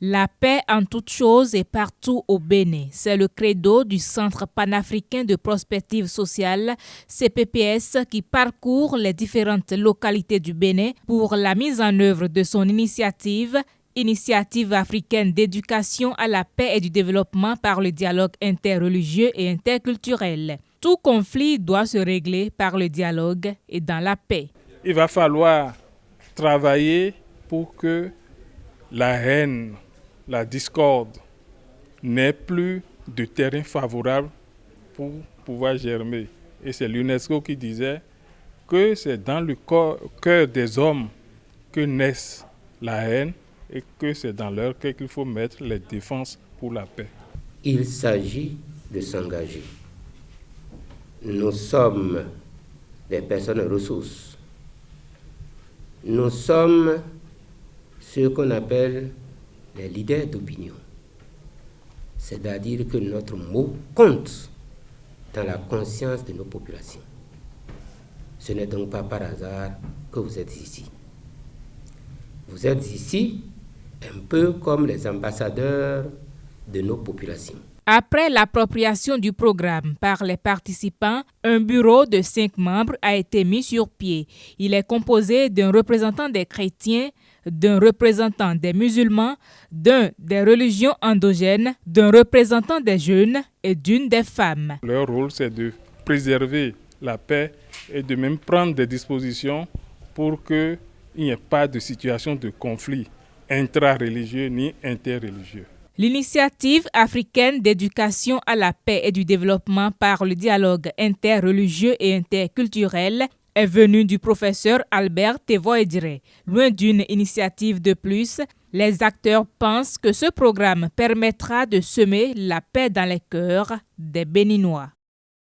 La paix en toutes choses et partout au Bénin, c'est le credo du Centre panafricain de prospective sociale, CPPS, qui parcourt les différentes localités du Bénin pour la mise en œuvre de son initiative africaine d'éducation à la paix et du développement par le dialogue interreligieux et interculturel. Tout conflit doit se régler par le dialogue et dans la paix. Il va falloir travailler pour que la haine, la discorde n'ait plus de terrain favorable pour pouvoir germer. Et c'est l'UNESCO qui disait que c'est dans le cœur des hommes que naissent la haine et que c'est dans leur cœur qu'il faut mettre les défenses pour la paix. Il s'agit de s'engager. Nous sommes des personnes ressources. Nous sommes ce qu'on appelle les leaders d'opinion. C'est-à-dire que notre mot compte dans la conscience de nos populations. Ce n'est donc pas par hasard que vous êtes ici. Vous êtes ici un peu comme les ambassadeurs de nos populations. Après l'appropriation du programme par les participants, un bureau de 5 membres a été mis sur pied. Il est composé d'un représentant des chrétiens, d'un représentant des musulmans, d'un des religions endogènes, d'un représentant des jeunes et d'une des femmes. Leur rôle, c'est de préserver la paix et de même prendre des dispositions pour qu'il n'y ait pas de situation de conflit intra-religieux ni interreligieux. L'initiative africaine d'éducation à la paix et du développement par le dialogue interreligieux et interculturel est venue du professeur Albert Tevoedire. Loin d'une initiative de plus, les acteurs pensent que ce programme permettra de semer la paix dans les cœurs des Béninois.